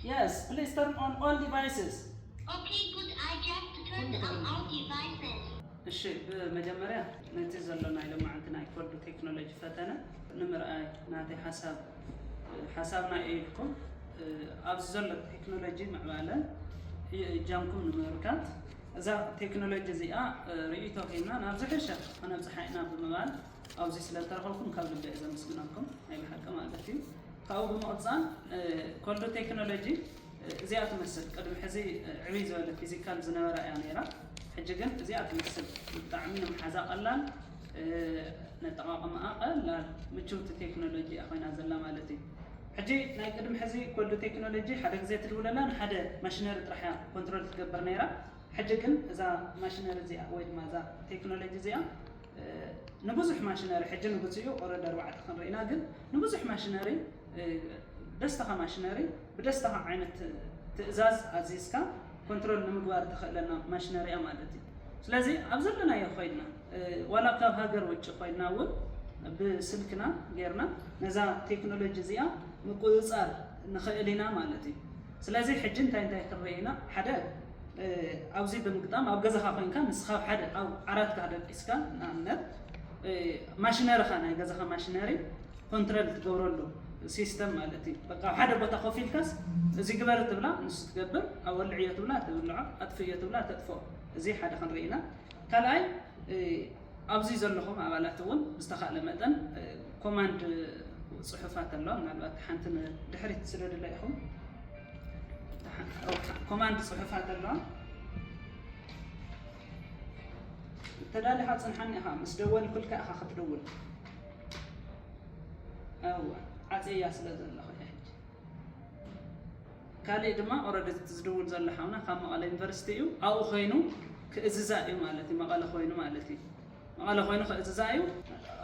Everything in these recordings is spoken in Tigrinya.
Yes, please turn on all devices. Okay, good. I just turned on all devices. እሺ በመጀመሪያ ነቲ ዘለና ኢሎም ማዕንትና ይኮልዱ ቴክኖሎጂ ፈተነ ንምርኣይ ናተይ ሓሳብና ኢልኩም ኣብዚ ዘሎ ቴክኖሎጂ ምዕባለ ጃምኩም ንምርካት እዛ ቴክኖሎጂ እዚኣ ርእይቶ ኮይና ናብ ዝሕሸ ክነብፅሓ ኢና ብምባል ኣብዚ ስለተረኸብኩም ካብ ልቢ እየ ዘመስግነኩም ናይ ብሓቂ ማለት እዩ ካብኡ ብምቕፃል ኮልዱ ቴክኖሎጂ እዚኣ ትመስል ቅድሚ ሕዚ ዕብይ ዝበለ ፊዚካል ዝነበረ እያ ነይራ ሕጂ ግን እዚኣ ትመስል ብጣዕሚ ንምሓዛ ቀላል ነጠቃቅምኣ ቀላል ምችውቲ ቴክኖሎጂ እያ ኮይና ዘላ ማለት እዩ ሕጂ ናይ ቅድሚ ሕዚ ኮልዱ ቴክኖሎጂ ሓደ ግዜ ትድውለና ንሓደ ማሽነሪ ጥራሕ እያ ኮንትሮል ትገብር ነይራ ሕጂ ግን እዛ ማሽነሪ እዚኣ ወይ ድማ እዛ ቴክኖሎጂ እዚኣ ንብዙሕ ማሽነሪ ሕጂ ንብፅኡ ኦረዲ 4 ክንርኢና ግን ንብዙሕ ማሽነሪ ደስተኻ ማሽነሪ ብደስተኻ ዓይነት ትእዛዝ ኣዚዝካ ኮንትሮል ንምግባር ተኽእለና ማሽነሪ እያ ማለት እዩ ስለዚ ኣብ ዘለናዮ ኮይድና ዋላ ካብ ሃገር ውጭ ኮይድና እውን ብስልክና ጌርና ነዛ ቴክኖሎጂ እዚኣ ምቁፅፃር ንኽእል ኢና ማለት እዩ ስለዚ ሕጂ እንታይ ክንርኢና ሓደ ኣብዚ ብምግጣም ኣብ ገዛኻ ኮይንካ ንስኻ ሓደ ኣብ ዓራትካ ደቂስካ ንኣብነት ማሽነሪኻ ናይ ገዛኻ ማሽነሪ ኮንትሮል ትገብረሉ ሲስተም ማለት እዩ በቃ ሓደ ቦታ ኮፍ ኢልካስ እዚ ግበር ትብላ ንሱ ትገብር ኣብ ወልዕዮ ትብላ ትብልዖ ኣጥፍዮ ትብላ ተጥፍኦ እዚ ሓደ ክንርኢና ካልኣይ ኣብዚ ዘለኹም ኣባላት እውን ብዝተኻእለ መጠን ኮማንድ ፅሑፋት ኣለዋ ምናልባት ሓንቲ ድሕሪት ስለድለ ኢኹም ኮማንድ ፅሑፋት ኣለዋ ተዳሊኻ ፅንሓኒ ኢኻ ምስ ደወልኩልካ ኢኻ ክትደውል ዓፅያ ስለ ዘለኹ ሕጂ ካልእ ድማ ኦረዲ ዝድውል ዘሎ ሓውና ካብ መቐለ ዩኒቨርሲቲ እዩ ኣብኡ ኮይኑ ክእዝዛ እዩ ማለት እዩ መቐለ ኮይኑ ማለት እዩ መቐለ ኮይኑ ክእዝዛ እዩ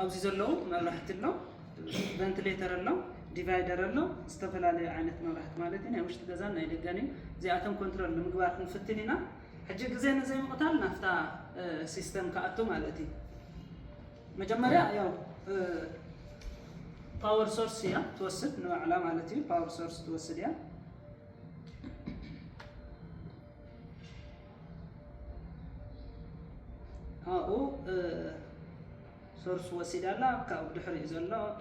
ኣብዚ ዘለዉ መብራህቲ ኣሎ ቨንቲሌተር ኣሎ ዲቫይደር ኣሎ ዝተፈላለዩ ዓይነት መብራህቲ ማለት እዩ ናይ ውሽጢ ገዛን ናይ ደገን እዩ እዚኣቶም ኮንትሮል ንምግባር ክንፍትን ኢና ሕጂ ግዜ ንዘይምቕታል ናፍታ ሲስተም ክኣቱ ማለት እዩ መጀመርያ ያው باور سورس يا توسد نوع علاماتي باور سورس توسد يا هاو سورس وسيد الله كاو دحري زلا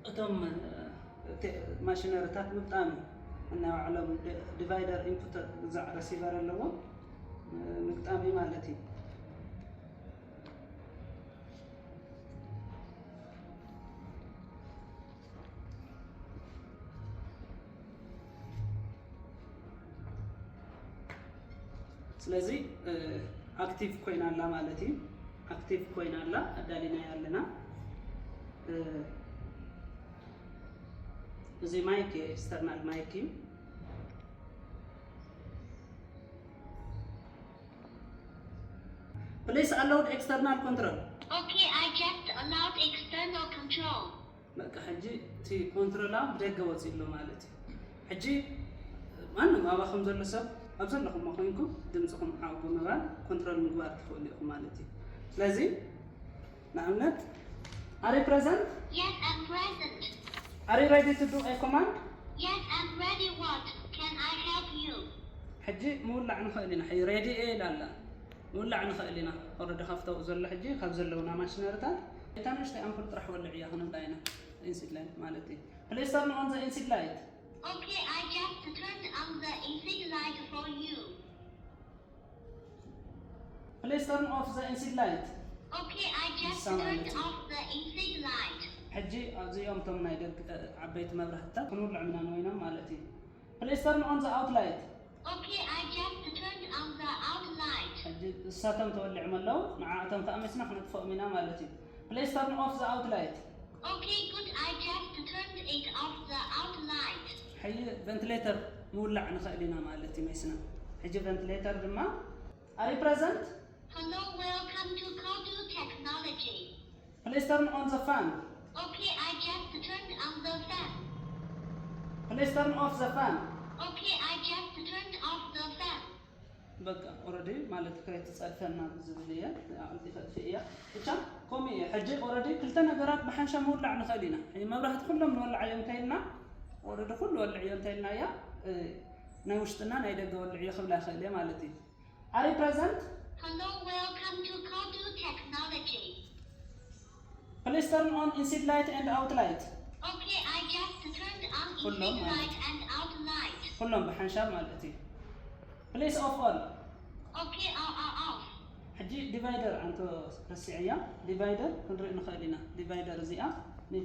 اتم ماشينرتات مطام انا علم ديفايدر انبوت زع ريسيفر اللو مطامي مالتي ስለዚህ አክቲቭ ኮይን አላ ማለት እዩ አክቲቭ ኮይን አላ አዳሊና ያለና እዚ ማይክ ኤክስተርናል ማይክ Please allowed external control. Okay, I just allowed external control. በቃ ሕጂ እቲ ኮንትሮላ ብደገ ወፂሎ ማለት እዩ ሕጂ ማንም ኣባኹም ዘሎ ሰብ ኣብ ዘለኹም ኮይንኩም ድምፅኹም ሓው ብምባል ኮንትሮል ምግባር ትኽእሉ ኢኹም ማለት እዩ ስለዚ ንኣብነት Are you present? Yes, I'm present. Are you ready to do a command? Yes, I'm ready. What? Can I help you? ሕጂ ምውላዕ ንኽእል ኢና ሕጂ ሬዲ እየ ኢላ ኣላ ምውላዕ ንኽእል ኢና ኦረዲ ካብተው ዘሎ ሕጂ ካብ ዘለውና ማሽነሪታት እታ ንእሽተይ ኣምፑል ጥራሕ ወልዕ እያ ክንብላ ኢና ኢንሲድ ላይት ማለት እዩ Please turn on the inside light. Okay, I just turned on the inside light for you. Please turn off the inside light. Okay, I just turned off the inside light. ሕጂ ኣብዚኦም ቶም ናይ ደግ ዓበይቲ መብራህትታት ክንውልዕ ኢና ንወይና ማለት እዩ Please turn on the out light. Okay, I just turned on the out light. ሕጂ እሳቶም ተወልዕ መለው ንዓኣቶም ተኣሚስና ክንጥፍኦም ኢና ማለት እዩ Please turn off the out light. Okay, good. I just turned it off the out light. ሕጂ ቨንቲሌተር ምውላዕ ንኽእል ኢና ማለት እዩ መይስና ሕጂ ቨንቲሌተር ድማ Are you present? Hello, welcome to Kodu Technology. Please turn on the fan. Okay, I just turned on the fan. Please turn off the fan. Okay, I just turned off the fan. በቃ ኦረዲ ማለት ከይተጸፈና ዝብል እያ ኣልቲፈት እያ ብቻ ከምኡ ሕጂ ኦረዲ ክልተ ነገራት ብሓንሻ ምውላዕ ንኽእል ኢና ሕጂ መብራህቲ ኩሎም ንወልዕ እዮም ከይልና ورد كل ولعي انتينا يا ናይ ውሽጥና ናይ ደገ ወልዕዮ ክብላ ኸለ ማለት እዩ Are you present? Hello, welcome to Kodu Technology. Please turn on inside light and out light. Okay, I just turned on inside light and out light. كلهم بحنشاب ማለት እዩ Please off all. Okay, off. حجي divider أنت رسعيا divider كنري نخلينا divider زيها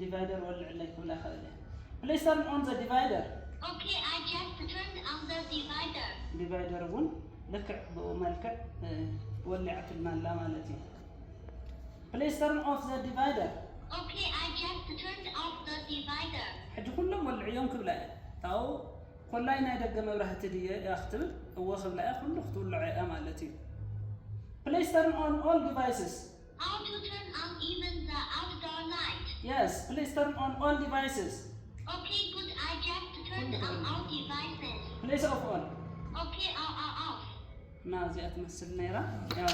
divider ولع لك كبلا خليه Please turn on the divider. Okay, I just turned on the divider. Divider ون لك بملكة ولعت المال مالتي. Please turn off the divider. Okay, I just turned off the divider. حج كلهم ولعيهم كبلا أو كلنا يدق مبرهة تدي يختبر هو كبلا كله ختولع مالتي. Please turn on all devices. How to turn on even the outdoor light? Yes, please turn on all devices. Okay, good. I just turned on all devices. Please off all. Okay, off. ما زي أتمثل نيرة. يا